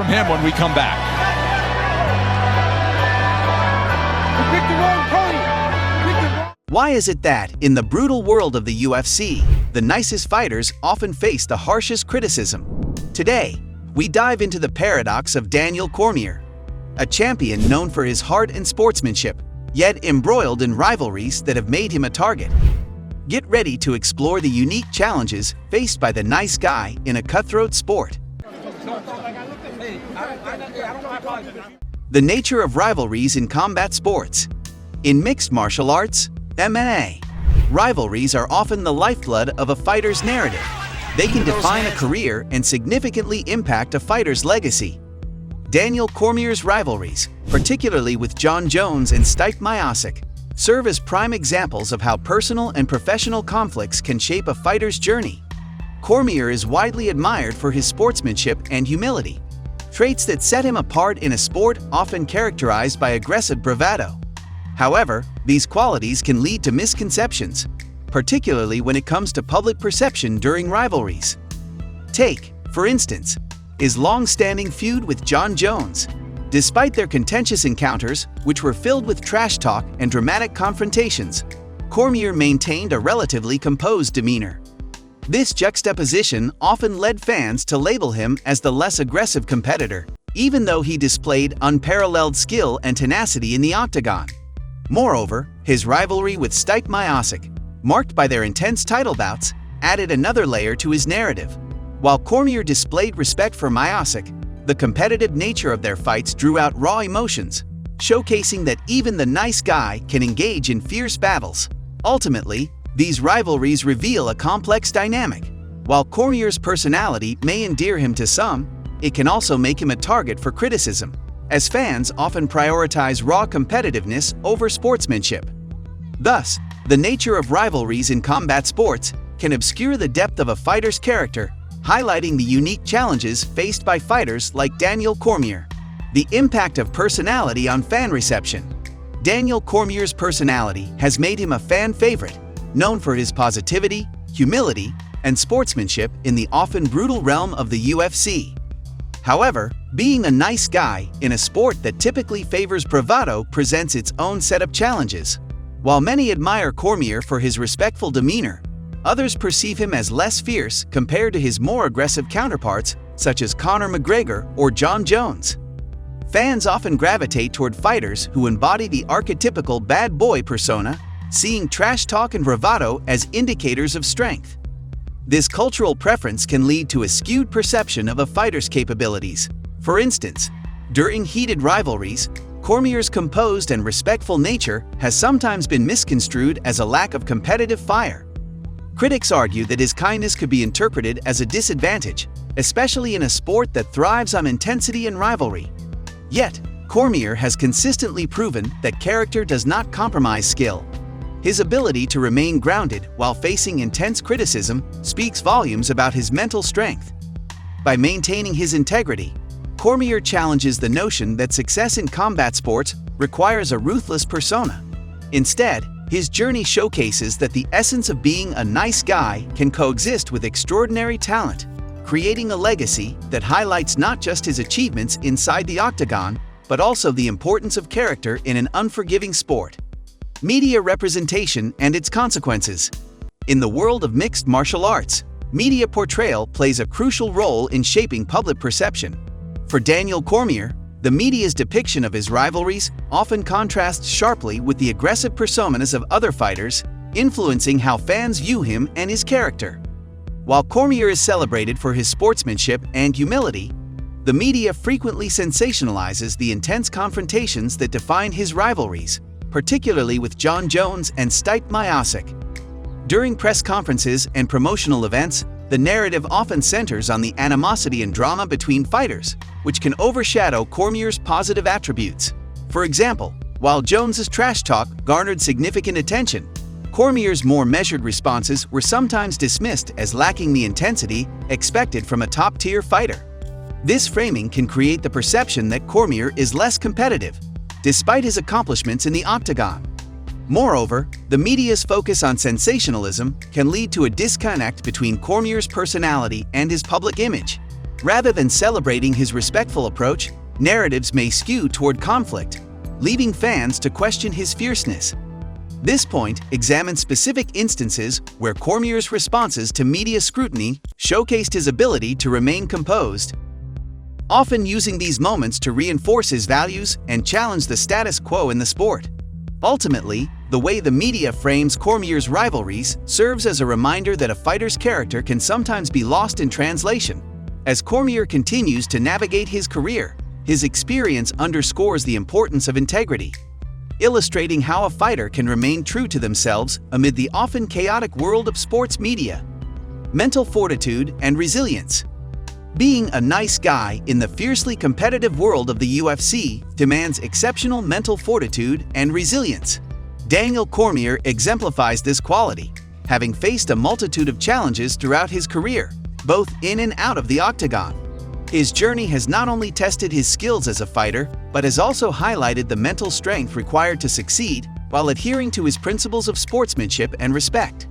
from him when we come back. Why is it that, in the brutal world of the UFC, the nicest fighters often face the harshest criticism? Today, we dive into the paradox of Daniel Cormier, a champion known for his heart and sportsmanship, yet embroiled in rivalries that have made him a target. Get ready to explore the unique challenges faced by the nice guy in a cutthroat sport. The nature of rivalries in combat sports. In mixed martial arts, MMA, rivalries are often the lifeblood of a fighter's narrative. They can define a career and significantly impact a fighter's legacy. Daniel Cormier's rivalries, particularly with Jon Jones and Stipe Miocic, serve as prime examples of how personal and professional conflicts can shape a fighter's journey. Cormier is widely admired for his sportsmanship and humility, traits that set him apart in a sport often characterized by aggressive bravado. However, these qualities can lead to misconceptions, particularly when it comes to public perception during rivalries. Take, for instance, his long-standing feud with Jon Jones. Despite their contentious encounters, which were filled with trash talk and dramatic confrontations, Cormier maintained a relatively composed demeanor. This juxtaposition often led fans to label him as the less aggressive competitor, even though he displayed unparalleled skill and tenacity in the octagon. Moreover, his rivalry with Stipe Miocic, marked by their intense title bouts, added another layer to his narrative. While Cormier displayed respect for Miocic, the competitive nature of their fights drew out raw emotions, showcasing that even the nice guy can engage in fierce battles. Ultimately, these rivalries reveal a complex dynamic. While Cormier's personality may endear him to some, it can also make him a target for criticism, as fans often prioritize raw competitiveness over sportsmanship. Thus, the nature of rivalries in combat sports can obscure the depth of a fighter's character, highlighting the unique challenges faced by fighters like Daniel Cormier. The impact of personality on fan reception. Daniel Cormier's personality has made him a fan favorite, known for his positivity, humility, and sportsmanship in the often brutal realm of the UFC. However, being a nice guy in a sport that typically favors bravado presents its own set of challenges. While many admire Cormier for his respectful demeanor, others perceive him as less fierce compared to his more aggressive counterparts such as Conor McGregor or Jon Jones. Fans often gravitate toward fighters who embody the archetypical bad boy persona, seeing trash talk and bravado as indicators of strength. This cultural preference can lead to a skewed perception of a fighter's capabilities. For instance, during heated rivalries, Cormier's composed and respectful nature has sometimes been misconstrued as a lack of competitive fire. Critics argue that his kindness could be interpreted as a disadvantage, especially in a sport that thrives on intensity and rivalry. Yet, Cormier has consistently proven that character does not compromise skill. His ability to remain grounded while facing intense criticism speaks volumes about his mental strength. By maintaining his integrity, Cormier challenges the notion that success in combat sports requires a ruthless persona. Instead, his journey showcases that the essence of being a nice guy can coexist with extraordinary talent, creating a legacy that highlights not just his achievements inside the octagon, but also the importance of character in an unforgiving sport. Media representation and its consequences. In the world of mixed martial arts, media portrayal plays a crucial role in shaping public perception. For Daniel Cormier, the media's depiction of his rivalries often contrasts sharply with the aggressive personas of other fighters, influencing how fans view him and his character. While Cormier is celebrated for his sportsmanship and humility, the media frequently sensationalizes the intense confrontations that define his rivalries, particularly with Jon Jones and Stipe Miocic. During press conferences and promotional events, the narrative often centers on the animosity and drama between fighters, which can overshadow Cormier's positive attributes. For example, while Jones's trash talk garnered significant attention, Cormier's more measured responses were sometimes dismissed as lacking the intensity expected from a top-tier fighter. This framing can create the perception that Cormier is less competitive, despite his accomplishments in the octagon. Moreover, the media's focus on sensationalism can lead to a disconnect between Cormier's personality and his public image. Rather than celebrating his respectful approach, narratives may skew toward conflict, leaving fans to question his fierceness. This point examines specific instances where Cormier's responses to media scrutiny showcased his ability to remain composed, often using these moments to reinforce his values and challenge the status quo in the sport. Ultimately, the way the media frames Cormier's rivalries serves as a reminder that a fighter's character can sometimes be lost in translation. As Cormier continues to navigate his career, his experience underscores the importance of integrity, illustrating how a fighter can remain true to themselves amid the often chaotic world of sports media. Mental fortitude and resilience. Being a nice guy in the fiercely competitive world of the UFC demands exceptional mental fortitude and resilience. Daniel Cormier exemplifies this quality, having faced a multitude of challenges throughout his career, both in and out of the octagon. His journey has not only tested his skills as a fighter, but has also highlighted the mental strength required to succeed while adhering to his principles of sportsmanship and respect.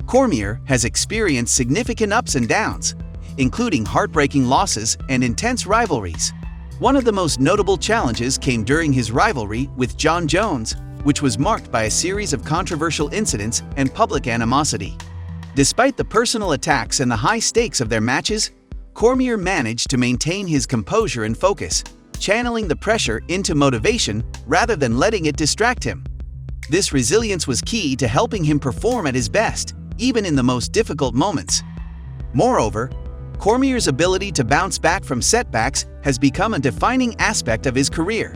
Cormier has experienced significant ups and downs, including heartbreaking losses and intense rivalries. One of the most notable challenges came during his rivalry with Jon Jones, which was marked by a series of controversial incidents and public animosity. Despite the personal attacks and the high stakes of their matches, Cormier managed to maintain his composure and focus, channeling the pressure into motivation rather than letting it distract him. This resilience was key to helping him perform at his best, even in the most difficult moments. Moreover, Cormier's ability to bounce back from setbacks has become a defining aspect of his career.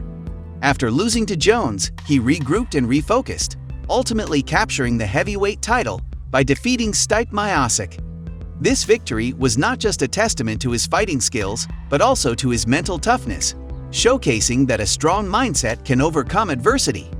After losing to Jones, he regrouped and refocused, ultimately capturing the heavyweight title by defeating Stipe Miocic. This victory was not just a testament to his fighting skills, but also to his mental toughness, showcasing that a strong mindset can overcome adversity.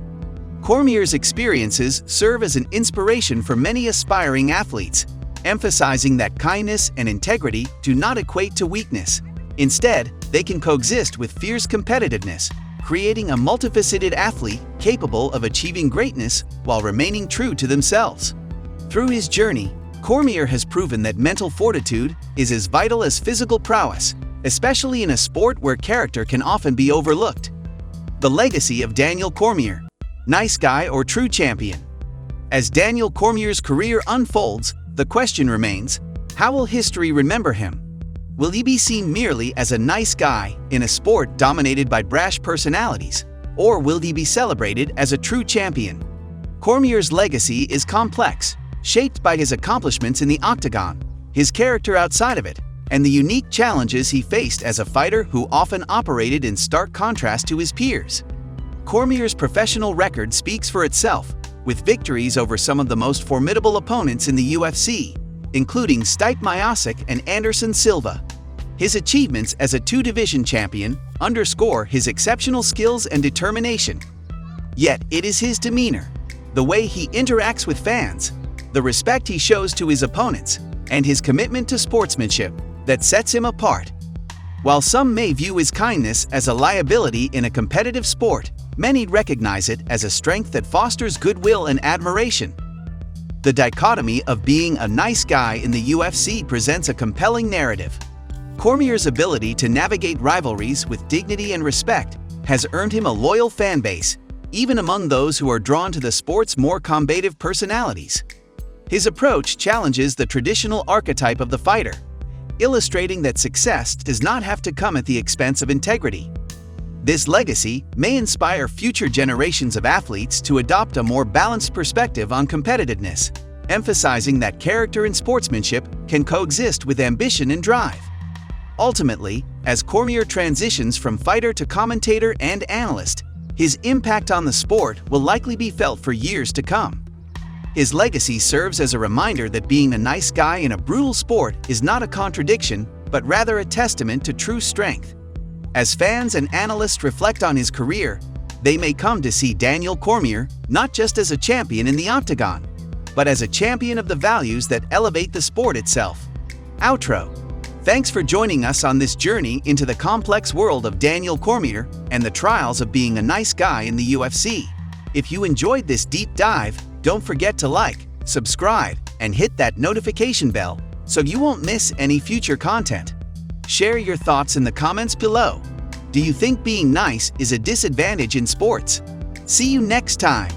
Cormier's experiences serve as an inspiration for many aspiring athletes, emphasizing that kindness and integrity do not equate to weakness. Instead, they can coexist with fierce competitiveness, creating a multifaceted athlete capable of achieving greatness while remaining true to themselves. Through his journey, Cormier has proven that mental fortitude is as vital as physical prowess, especially in a sport where character can often be overlooked. The legacy of Daniel Cormier, nice guy or true champion. As Daniel Cormier's career unfolds, the question remains, how will history remember him? Will he be seen merely as a nice guy in a sport dominated by brash personalities, or will he be celebrated as a true champion? Cormier's legacy is complex, shaped by his accomplishments in the octagon, his character outside of it, and the unique challenges he faced as a fighter who often operated in stark contrast to his peers. Cormier's professional record speaks for itself, with victories over some of the most formidable opponents in the UFC, including Stipe Miocic and Anderson Silva. His achievements as a two-division champion underscore his exceptional skills and determination. Yet it is his demeanor, the way he interacts with fans, the respect he shows to his opponents, and his commitment to sportsmanship that sets him apart. While some may view his kindness as a liability in a competitive sport, many recognize it as a strength that fosters goodwill and admiration. The dichotomy of being a nice guy in the UFC presents a compelling narrative. Cormier's ability to navigate rivalries with dignity and respect has earned him a loyal fan base, even among those who are drawn to the sport's more combative personalities. His approach challenges the traditional archetype of the fighter, illustrating that success does not have to come at the expense of integrity. This legacy may inspire future generations of athletes to adopt a more balanced perspective on competitiveness, emphasizing that character and sportsmanship can coexist with ambition and drive. Ultimately, as Cormier transitions from fighter to commentator and analyst, his impact on the sport will likely be felt for years to come. His legacy serves as a reminder that being a nice guy in a brutal sport is not a contradiction, but rather a testament to true strength. As fans and analysts reflect on his career, they may come to see Daniel Cormier not just as a champion in the octagon, but as a champion of the values that elevate the sport itself. Outro. Thanks for joining us on this journey into the complex world of Daniel Cormier and the trials of being a nice guy in the UFC. If you enjoyed this deep dive, don't forget to like, subscribe, and hit that notification bell so you won't miss any future content. Share your thoughts in the comments below. Do you think being nice is a disadvantage in sports? See you next time!